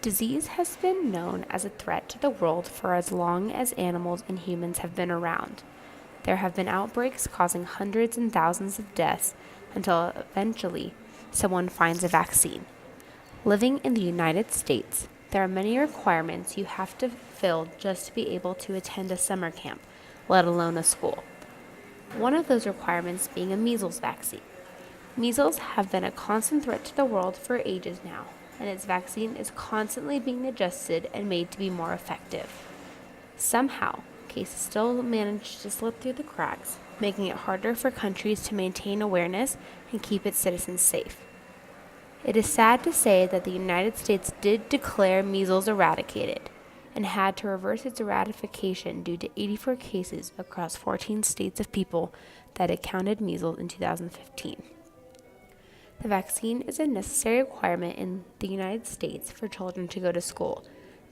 Disease has been known as a threat to the world for as long as animals and humans have been around. There have been outbreaks causing hundreds and thousands of deaths until eventually someone finds a vaccine. Living in the United States, there are many requirements you have to fill just to be able to attend a summer camp, let alone a school. One of those requirements being a measles vaccine. Measles have been a constant threat to the world for ages now, and its vaccine is constantly being adjusted and made to be more effective. Somehow, cases still manage to slip through the cracks, making it harder for countries to maintain awareness and keep its citizens safe. It is sad to say that the United States did declare measles eradicated and had to reverse its eradication due to 84 cases across 14 states of people that had counted measles in 2015. The vaccine is a necessary requirement in the United States for children to go to school.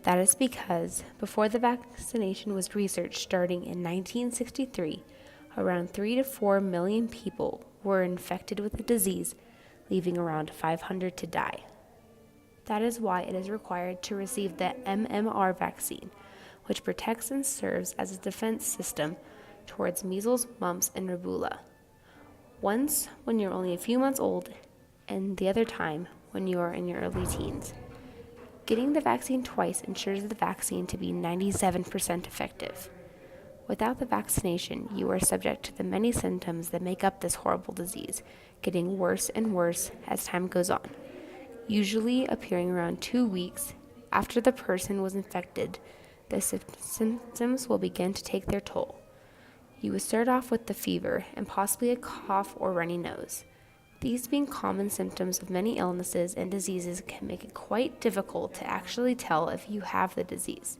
That is because before the vaccination was researched starting in 1963, around 3 to 4 million people were infected with the disease, leaving around 500 to die. That is why it is required to receive the MMR vaccine, which protects and serves as a defense system towards measles, mumps, and rubella. Once when you're only a few months old, and the other time when you are in your early teens. Getting the vaccine twice ensures the vaccine to be 97% effective. Without the vaccination, you are subject to the many symptoms that make up this horrible disease, getting worse and worse as time goes on, usually appearing around 2 weeks after the person was infected. The symptoms will begin to take their toll. You will start off with the fever and possibly a cough or runny nose. These being common symptoms of many illnesses and diseases can make it quite difficult to actually tell if you have the disease.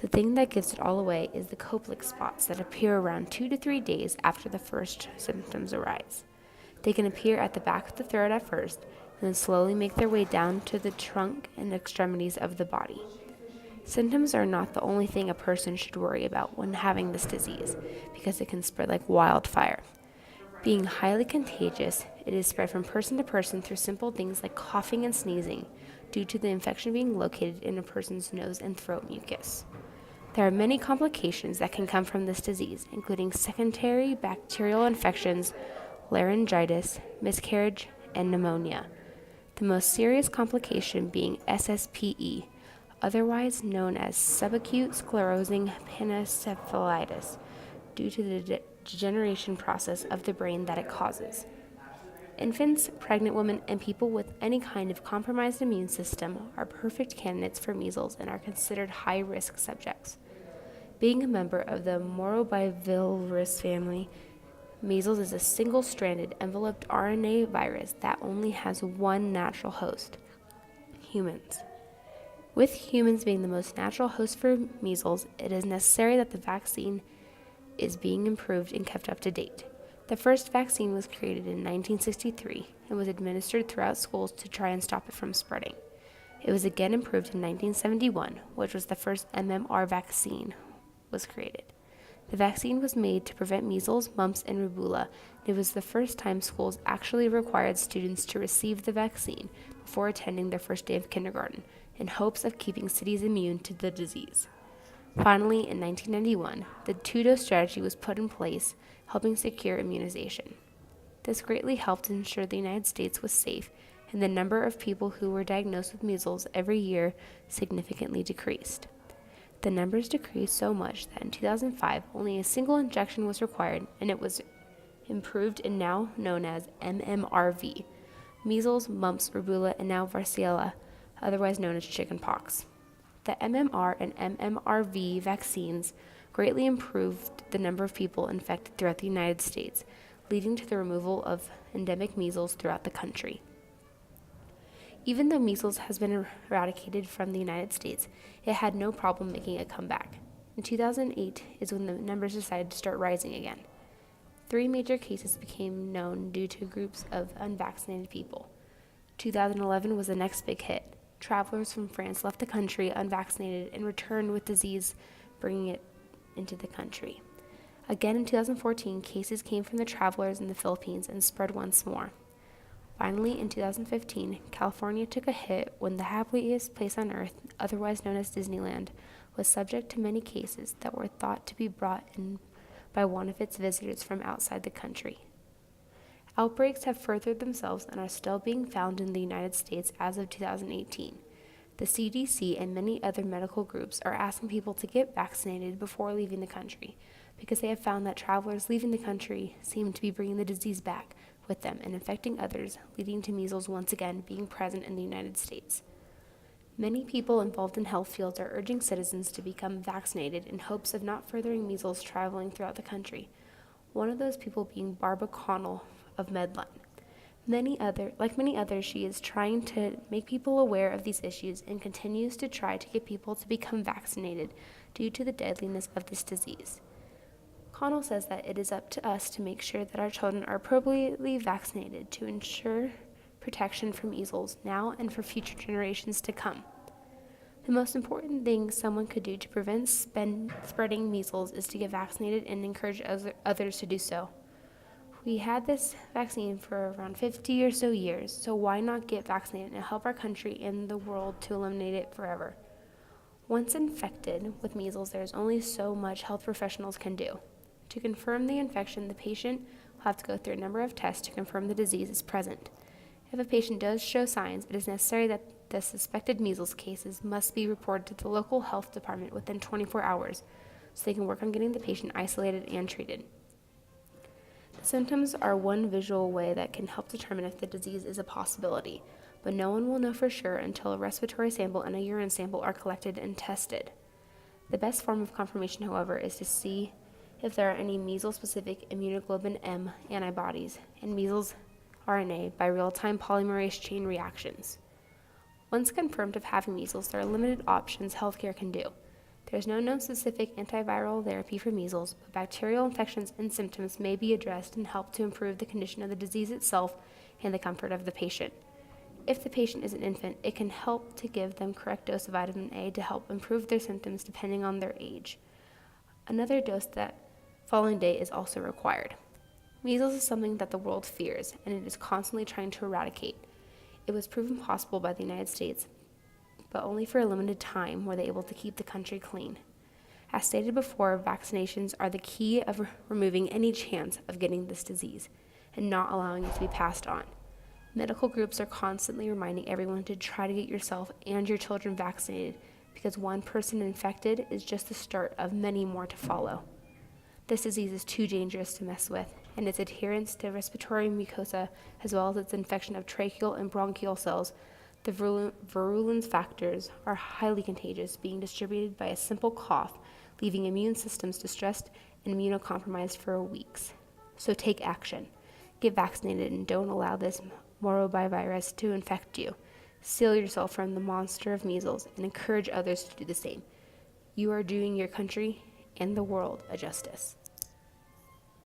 The thing that gives it all away is the Koplik spots that appear around 2 to 3 days after the first symptoms arise. They can appear at the back of the throat at first, and then slowly make their way down to the trunk and extremities of the body. Symptoms are not the only thing a person should worry about when having this disease, because it can spread like wildfire. Being highly contagious, it is spread from person to person through simple things like coughing and sneezing, due to the infection being located in a person's nose and throat mucus. There are many complications that can come from this disease, including secondary bacterial infections, laryngitis, miscarriage, and pneumonia. The most serious complication being SSPE, otherwise known as subacute sclerosing panencephalitis, due to the degeneration process of the brain that it causes. Infants, pregnant women, and people with any kind of compromised immune system are perfect candidates for measles and are considered high-risk subjects. Being a member of the Morobivirus family, measles is a single-stranded enveloped RNA virus that only has one natural host: humans. With humans being the most natural host for measles, it is necessary that the vaccine is being improved and kept up to date. The first vaccine was created in 1963 and was administered throughout schools to try and stop it from spreading. It was again improved in 1971, which was the first MMR vaccine was created. The vaccine was made to prevent measles, mumps, and rubella, and it was the first time schools actually required students to receive the vaccine before attending their first day of kindergarten, in hopes of keeping cities immune to the disease. Finally, in 1991, the two-dose strategy was put in place, helping secure immunization. This greatly helped ensure the United States was safe, and the number of people who were diagnosed with measles every year significantly decreased. The numbers decreased so much that in 2005, only a single injection was required, and it was improved and now known as MMRV, measles, mumps, rubella, and now varicella, otherwise known as chickenpox. The MMR and MMRV vaccines greatly improved the number of people infected throughout the United States, leading to the removal of endemic measles throughout the country. Even though measles has been eradicated from the United States, it had no problem making a comeback. In 2008 is when the numbers decided to start rising again. 3 major cases became known due to groups of unvaccinated people. 2011 was the next big hit. Travelers from France left the country unvaccinated and returned with disease, bringing it into the country. Again in 2014, cases came from the travelers in the Philippines and spread once more. Finally, in 2015, California took a hit when the happiest place on earth, otherwise known as Disneyland, was subject to many cases that were thought to be brought in by one of its visitors from outside the country. Outbreaks have furthered themselves and are still being found in the United States as of 2018. The CDC and many other medical groups are asking people to get vaccinated before leaving the country because they have found that travelers leaving the country seem to be bringing the disease back with them and infecting others, leading to measles once again being present in the United States. Many people involved in health fields are urging citizens to become vaccinated in hopes of not furthering measles traveling throughout the country. One of those people being Barbara Connell of Medline. Like many others, she is trying to make people aware of these issues and continues to try to get people to become vaccinated due to the deadliness of this disease. Connell says that it is up to us to make sure that our children are appropriately vaccinated to ensure protection from measles now and for future generations to come. The most important thing someone could do to prevent spreading measles is to get vaccinated and encourage others to do so. We had this vaccine for around 50 or so years, so why not get vaccinated and help our country and the world to eliminate it forever? Once infected with measles, there is only so much health professionals can do. To confirm the infection, the patient will have to go through a number of tests to confirm the disease is present. If a patient does show signs, it is necessary that the suspected measles cases must be reported to the local health department within 24 hours so they can work on getting the patient isolated and treated. The symptoms are one visual way that can help determine if the disease is a possibility, but no one will know for sure until a respiratory sample and a urine sample are collected and tested. The best form of confirmation, however, is to see if there are any measles-specific immunoglobulin M antibodies and measles RNA by real-time polymerase chain reactions. Once confirmed of having measles, there are limited options healthcare can do. There is no known specific antiviral therapy for measles, but bacterial infections and symptoms may be addressed and help to improve the condition of the disease itself and the comfort of the patient. If the patient is an infant, it can help to give them correct dose of vitamin A to help improve their symptoms depending on their age. Another dose that following day is also required. Measles is something that the world fears, and it is constantly trying to eradicate. It was proven possible by the United States, but only for a limited time were they able to keep the country clean. As stated before, vaccinations are the key of removing any chance of getting this disease and not allowing it to be passed on. Medical groups are constantly reminding everyone to try to get yourself and your children vaccinated because one person infected is just the start of many more to follow. This disease is too dangerous to mess with, and its adherence to respiratory mucosa, as well as its infection of tracheal and bronchial cells, the virulence factors, are highly contagious, being distributed by a simple cough, leaving immune systems distressed and immunocompromised for weeks. So take action. Get vaccinated and don't allow this morovirus to infect you. Seal yourself from the monster of measles and encourage others to do the same. You are doing your country and the world a justice.